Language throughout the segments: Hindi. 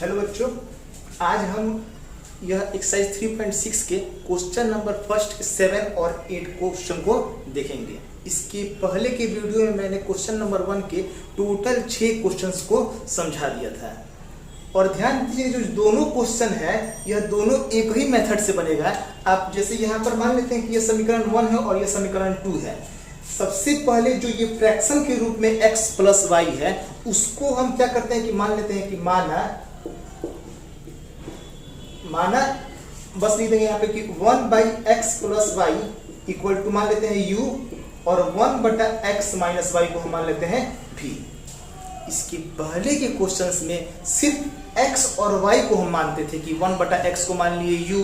हेलो बच्चों, आज हम यह एक्सरसाइज 3.6 के क्वेश्चन नंबर फर्स्ट 7 और 8 क्वेश्चन को देखेंगे। इसके पहले के वीडियो में मैंने क्वेश्चन नंबर 1 के टोटल 6 क्वेश्चंस को समझा दिया था। और ध्यान दीजिए, जो दोनों क्वेश्चन है यह दोनों एक ही मेथड से बनेगा। आप जैसे यहाँ पर मान लेते हैं कि यह समीकरण 1 है और यह समीकरण 2 है। सबसे पहले जो ये फ्रैक्शन के रूप में x प्लस वाई है उसको हम क्या करते हैं कि मान लेते हैं कि माना बस लिख देंगे यहाँ पे कि 1/x plus Y equal to मान लेते हैं u और 1/x माइनस वाई को हम मान लेते हैं v। इसके पहले के क्वेश्चंस में सिर्फ x और y को हम मानते थे कि 1/x को मान लिए u,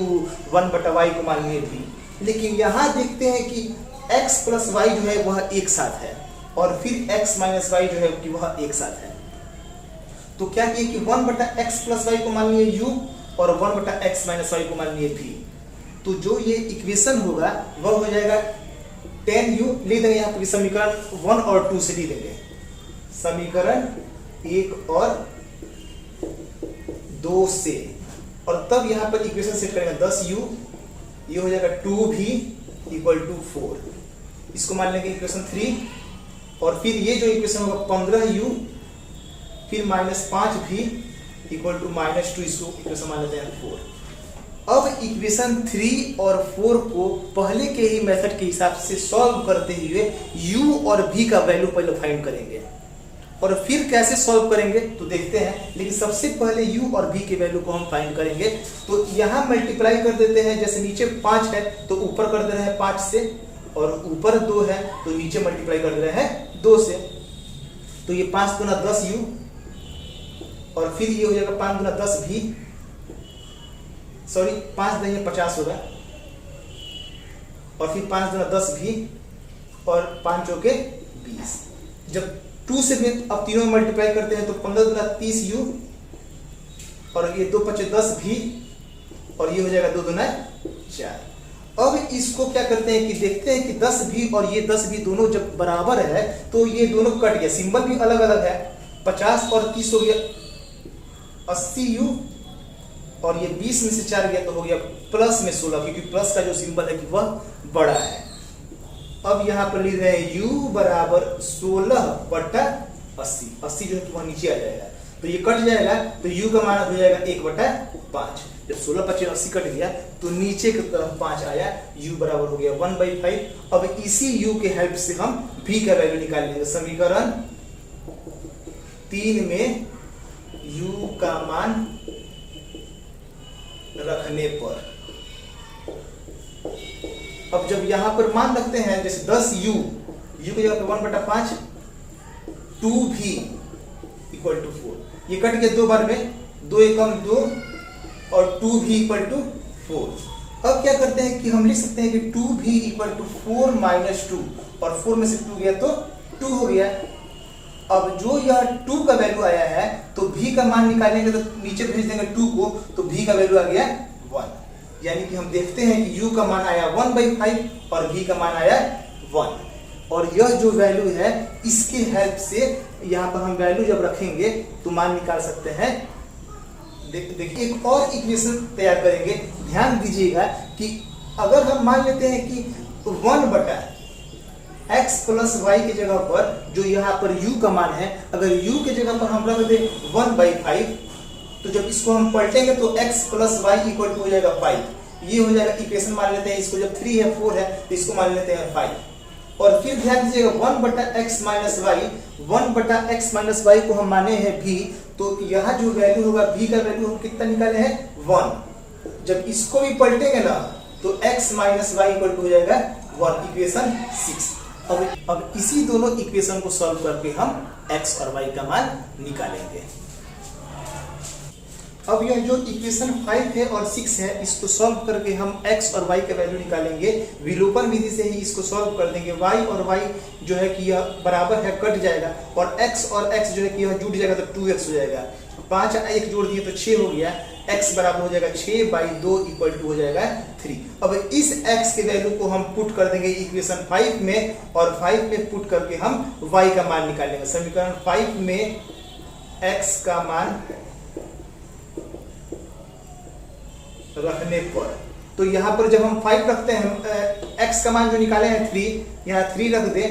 1/y को मान लिए v। लेकिन यहाँ देखते हैं कि x प्लस वाई जो है वह एक साथ है और फिर x माइनस वाई जो है कि वह एक साथ है। तो क्या किए कि 1/x प्लस वाई को मान लिए u और 1/x माइनस वाई को मान लिए v। तो जो ये इक्वेशन होगा वह हो जाएगा 10u। लिख देंगे यहाँ पर समीकरण 1 और 2 से लिख देंगे, समीकरण 1 और 2 से, और तब यहाँ पर इक्वेशन सेट करेंगे 10u, ये हो जाएगा 2v इक्वल टू 4। इसको मान लेंगे इक्वेशन 3, और फिर ये जो इक्वेशन होगा 15u फिर -5v इक्वल टू -2, इसको इक्वेशन मान लेते हैं 4। अब इक्वेशन 3 और 4 को पहले के ही मेथड के हिसाब से सॉल्व करते हुए u और v का वैल्यू पहले फाइंड करेंगे और फिर कैसे सॉल्व करेंगे तो देखते हैं। लेकिन सबसे पहले u और v के वैल्यू को हम फाइंड करेंगे। तो यहाँ मल्टीप्लाई कर देते हैं, जैसे नीचे 5 है तो ऊपर कर दे रहे हैं 5 से, और ऊपर 2 है तो नीचे मल्टीप्लाई कर दे रहे हैं 2 से। तो ये 5 गुना 10u और फिर ये हो जाएगा 5 गुना 10v, सॉरी 5 नहीं 50 होगा, और फिर 5 गुना 10v और 5 चौके 20। जब 2 से भी अब तीनों में मल्टीप्लाई करते हैं तो 15 गुना 30u और ये 2 5 10v और ये हो जाएगा 2 गुना 4। अब इसको क्या करते हैं कि देखते हैं कि 10v और ये 10v दोनों जब बराबर है तो ये दोनों कट गया, सिंबल भी अलग अलग है। 50 और 30 हो गया 80u और ये 20 में से 4 गया तो हो गया प्लस में 16, क्योंकि प्लस का जो सिंबल है कि वह बड़ा है। अब यहाँ पर लिख रहे हैं u बराबर 16/80। 80 जो है कि वह नीचे आ जाएगा तो ये कट जाएगा, तो u का मान हो जाएगा 1/5। जब 16 25 80 कट गया तो नीचे की तरफ 5 आया, u बराबर हो गया 1/5। अब इसी u के हेल्प से हम v का वैल्यू निकाल लेंगे। समीकरण 3 में u का मान रखने पर, अब जब यहां पर मान रखते हैं जैसे 10u, u की जगह पे 1/5, 2v इक्वल टू 4, ये कट गया 2 बार में, 2 एकम 2 और 2v इक्वल टू 4। अब क्या करते हैं कि हम लिख सकते हैं कि 2v इक्वल टू 4 - 2, और 4 में से 2 गया तो 2 हो गया। अब जो यह 2 का वैल्यू आया है तो v का मान निकालेंगे तो नीचे भेज देंगे 2 को, तो v का वैल्यू आ गया 1। यानी कि हम देखते हैं कि u का मान आया 1/5 और v का मान आया 1। और यह जो वैल्यू है इसके हेल्प से यहाँ पर हम वैल्यू जब रखेंगे तो मान निकाल सकते हैं। देखिए एक और इक्वेशन तैयार करेंगे। ध्यान दीजिएगा कि अगर हम मान लेते हैं कि 1/x प्लस वाई के जगह पर जो यहाँ पर u का मान है, अगर u के जगह पर हम रख दें 1/5, तो जब इसको हम पलटेंगे तो x plus Y equal to हो जाएगा 5। ये हो जाएगा इक्वेशन, मान लेते हैं इसको, जब 3 है 4 है तो इसको मान लेते हैं 5। और फिर ध्यान दीजिएगा 1/x minus Y, 1/x minus Y को हम माने हैं v, तो यहाँ जो वैल्यू होगा v का वैल्यू हम कितना निकाले हैं 1। जब इसको भी पलटेंगे ना तो x minus Y equal to हो जाएगा 1, इक्वेशन 6। अब इसी दोनों इक्वेशन को सॉल्व करके हम x और y का मान निकालेंगे। अब यह जो इक्वेशन 5 है और 6 है इसको सॉल्व करके हम x और y का वैल्यू निकालेंगे। विलोपन विधि से ही इसको सॉल्व कर देंगे। y और y जो है कि यह बराबर है, कट जाएगा, और x और x जो है कि यह जुड़ जाएगा तो 2x हो जाएगा। 5 1 जोड़ दिए तो 6 हो गया, x बराबर हो जाएगा 6/2 इक्वल टू हो जाएगा 3। अब इस x के वैल्यू को हम पुट कर देंगे इक्वेशन 5 में, और 5 में पुट करके हम y का मान निकालेंगे। समीकरण 5 में x का मान रखने पर। तो यहाँ पर जब हम 5 रखते हैं, x का मान जो निकाले हैं 3, यहाँ 3 रख दे,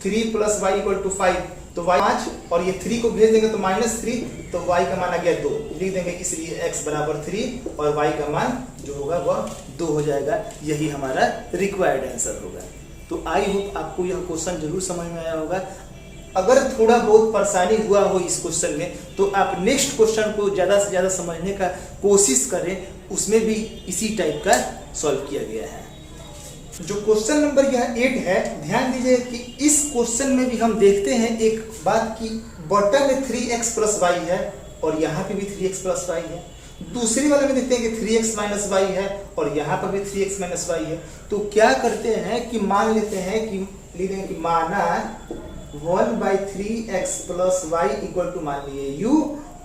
3 + y = 5, तो y 5 और ये 3 को भेज देंगे तो -3, तो y का मान आ गया 2, लिख देंगे, इसलिए x = 3 और y का मान जो होगा वह 2 हो जाएगा। यही हमारा रिक्वायर्ड आंसर होगा। तो आई होप आपको यह क्वेश्चन जरूर समझ में आया होगा। अगर थोड़ा बहुत परेशानी हुआ हो इस क्वेश्चन में तो आप नेक्स्ट क्वेश्चन को ज़्यादा से ज़्यादा समझने का कोशिश करें, उसमें भी इसी टाइप का सॉल्व किया गया है। जो क्वेश्चन नंबर यह 8 है, ध्यान दीजिए कि इस क्वेश्चन में भी हम देखते हैं एक बात की बॉटम में 3x + y है और यहाँ पे भी 3x + y है। दूसरी वाले में देखते हैं कि 3x - y है और यहाँ पर भी 3x - y है। तो क्या करते हैं कि मान लेते हैं कि लिख देंगे कि माना 1/3x + y = मान लिए u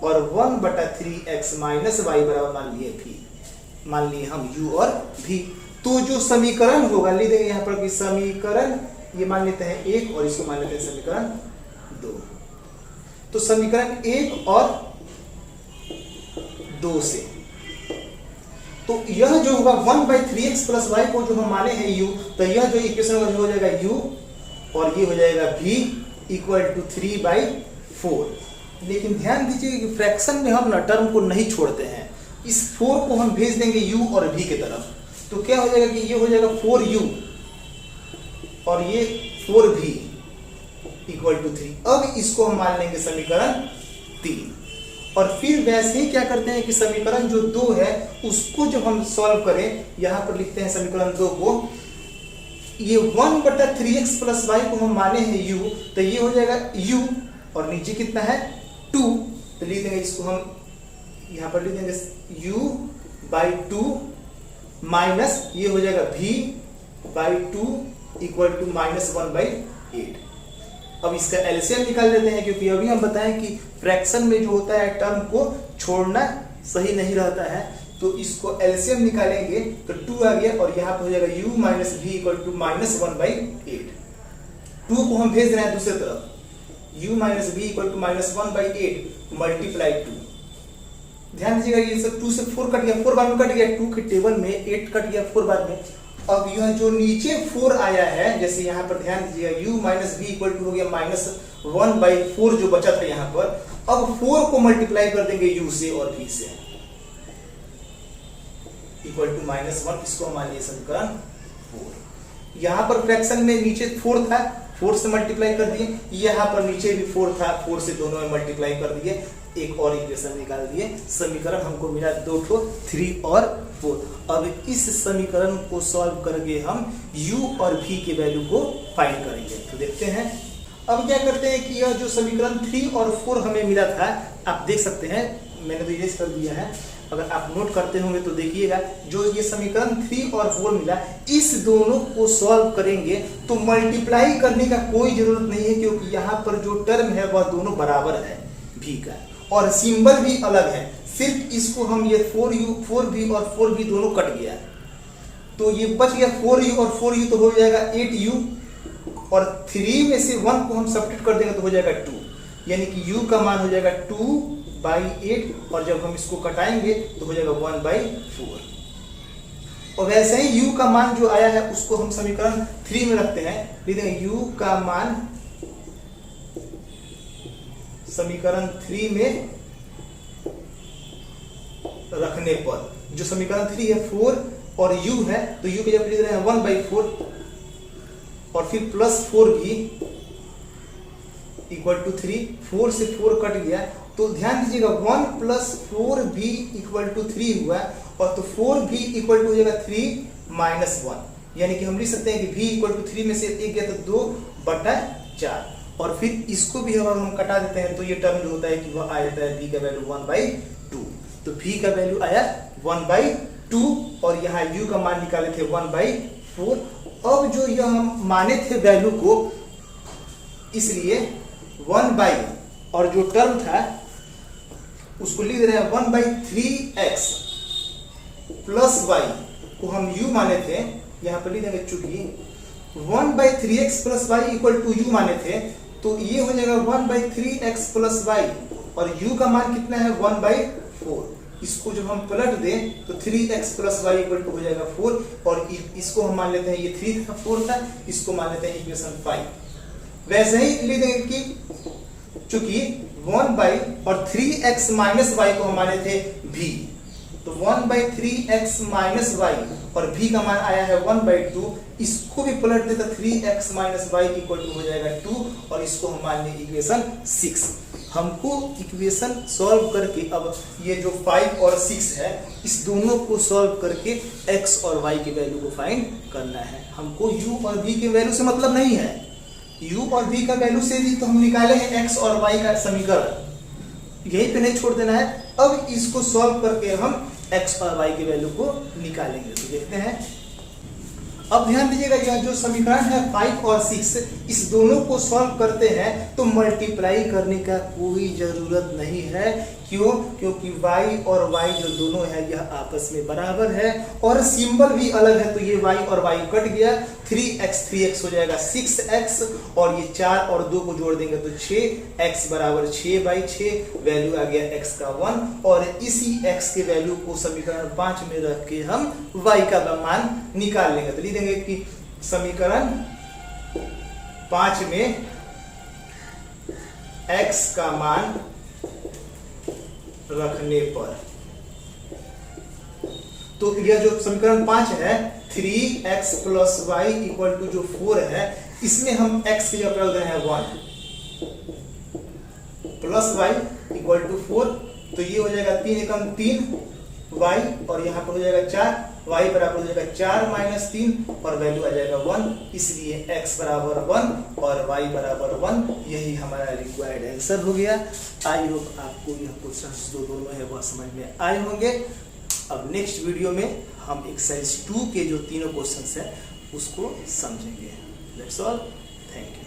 और 1/3x - y बराबर मान लिए v। मान लिए हम u और v। तो जो समीकरण होगा, लिख देंगे यहाँ पर कि समीकरण, ये मान लेते हैं 1 और इसको मान लेते हैं समीकरण 2। तो समीकरण 1 और 2 से तो यह जो होगा 1/3x + y को जो हम माने हैं u, तो यह जो इक्वेशन होगा हो जाएगा u और ये हो जाएगा v = 3/4। लेकिन ध्यान दीजिए कि फ्रैक्शन में हम ना टर्म को नहीं छोड़ते हैं, इस 4 को हम भेज देंगे u और v के तरफ। तो क्या हो जाएगा कि ये हो जाएगा 4u और ये 4v = 3। अब इसको हम मान लेंगे समीकरण 3 और फिर वैसे ही क्या करते हैं कि समीकरण जो 2 है उसको जब हम सॉल्व करें, यहाँ पर लिखते हैं समीकरण 2 को, ये 1/3x + y को हम माने हैं u, तो ये हो जाएगा u और नीचे कितना है 2, तो लिख देंगे इसको हम यहाँ पर लिख देंगे u/2 माइनस ये हो जाएगा v/2 = -1/8। अब इसका एलसीएम निकाल लेते हैं, क्योंकि अभी हम बताएं कि फ्रैक्शन में जो होता है टर्म को छोड़ना सही नहीं रहता है। तो इसको एलसीएम निकालेंगे तो 2 आ गया और यहाँ पर हो जाएगा u - v = -1/8। 2 को हम भेज रहे हैं दूसरी तरफ, u - v = -1/8 × 2। ध्यान दीजिएगा ये सब 2 से 4 कट गया, 4 बार में कट गया, 2 के टेबल में 8 कट गया 4 बार में। अब यह जो नीचे 4 आया है, जैसे यहाँ पर ध्यान दीजिएगा u - v = हो गया -1/4 जो बचा था यहाँ पर। अब 4 को मल्टीप्लाई कर देंगे u से और v से = -1, इसको हम मान लिए समीकरण 4। यहाँ पर फ्रैक्शन में नीचे 4 था, 4 से मल्टीप्लाई कर दिए, यहाँ पर नीचे भी 4 था, 4 से दोनों में मल्टीप्लाई कर दिए, एक और इक्वेशन निकाल दिए। समीकरण हमको मिला 2 ठो, 3 और 4। अब इस समीकरण को सॉल्व करके हम u और v के वैल्यू को फाइंड करेंगे। तो देखते हैं अब क्या करते हैं कि यह जो समीकरण 3 और 4 हमें मिला था, आप देख सकते हैं मैंने तो इरेज कर दिया है, अगर आप नोट करते होंगे तो देखिएगा जो ये समीकरण 3 और 4 मिला, इस दोनों को सॉल्व करेंगे तो मल्टीप्लाई करने का कोई जरूरत नहीं है, क्योंकि यहाँ पर जो टर्म है वह दोनों बराबर है v का और सिंबल भी अलग है। सिर्फ इसको हम ये 4u 4v और 4v दोनों कट गया, तो ये बच गया 4u और 4u, तो हो जाएगा 8u और 3 में से 1 को हम सब्ट्रैक्ट कर देंगे तो हो जाएगा 2, यानी कि u का मान हो जाएगा 2/8 और जब हम इसको कटाएंगे तो हो जाएगा 1/4। और वैसे ही u का मान जो आया है उसको हम समीकरण 3 में रखते हैं, लिख देंगे u का मान समीकरण 3 में रखने पर, जो समीकरण 3 है 4 और u है, तो u के जब लिख रहे हैं 1/4 और फिर +4v = 3, 4 से 4 कट गया, तो ध्यान दीजिएगा 1 + 4v = 3 हुआ और तो 4v = हो जाएगा 3 - 1, यानी कि हम लिख सकते हैं कि v = 3 में से 1 गया तो 2/4 और फिर इसको भी अगर हम कटा देते हैं तो ये टर्म जो होता है कि वह आ जाता है v का वैल्यू 1/2। तो v का वैल्यू आया 1/2 और यहाँ u का मान निकाले थे 1/4। अब जो यह हम माने थे वैल्यू को, इसलिए 1/ और जो टर्म था उसको लिख रहे हैं 1/3x + y को हम u माने थे, यहाँ पर लिख देंगे चूंकि 1/3x + y = u माने थे, तो ये हो जाएगा 1/3x + y और u का मान कितना है 1/4। इसको जब हम पलट दें तो 3x plus Y equal to हो जाएगा 4, और इसको हम मान लेते हैं ये 3 था 4 था, इसको मान लेते हैं इक्वेशन 5। वैसे ही लिख देंगे कि चूंकि 1 बाई और 3x माइनस वाई को हम माने थे v, तो 1/3x माइनस वाई और v का मान आया है 1/2, इसको भी पलट दे तो 3x minus Y equal to हो जाएगा 2, और इसको हम मान लें इक्वेशन 6। हमको इक्वेशन सॉल्व करके अब ये जो 5 और 6 है इस दोनों को सॉल्व करके x और y के वैल्यू को फाइंड करना है। हमको u और v के वैल्यू से मतलब नहीं है, u और v का वैल्यू से भी तो हम निकाले हैं x और y का समीकरण, यही पे नहीं छोड़ देना है। अब इसको सॉल्व करके हम x और y के वैल्यू को निकालेंगे। तो देखते हैं, अब ध्यान दीजिएगा यह जो समीकरण है 5 और 6, इस दोनों को सॉल्व करते हैं तो मल्टीप्लाई करने का कोई जरूरत नहीं है। क्यों? क्योंकि y और y जो दोनों है यह आपस में बराबर है और सिंबल भी अलग है, तो ये y और y कट गया, 3x हो जाएगा 6x, और ये 4 और 2 को जोड़ देंगे तो 6x बराबर 6/6, वैल्यू आ गया x का 1, और इसी x के वैल्यू को समीकरण 5 में रख के हम y का मान निकाल लेंगे। तो लिख देंगे कि समीकरण 5 में x का मान रखने पर, तो यह जो समीकरण 5 है 3x plus Y equal to जो 4 है, इसमें हम x की जगह डाल रहे हैं 1 प्लस वाई इक्वल टू 4, तो ये हो जाएगा 3 एकम 3 y, और यहाँ पर हो जाएगा 4, y बराबर हो जाएगा 4 माइनस 3, और वैल्यू आ जाएगा 1, इसलिए x बराबर 1 और y बराबर 1, यही हमारा रिक्वायर्ड आंसर हो गया। आई होप आपको यह क्वेश्चंस जो दोनों है वह समझ में आए होंगे। अब नेक्स्ट वीडियो में हम एक्सरसाइज 2 के जो तीनों क्वेश्चंस हैं उसको समझेंगे। That's all, thank you.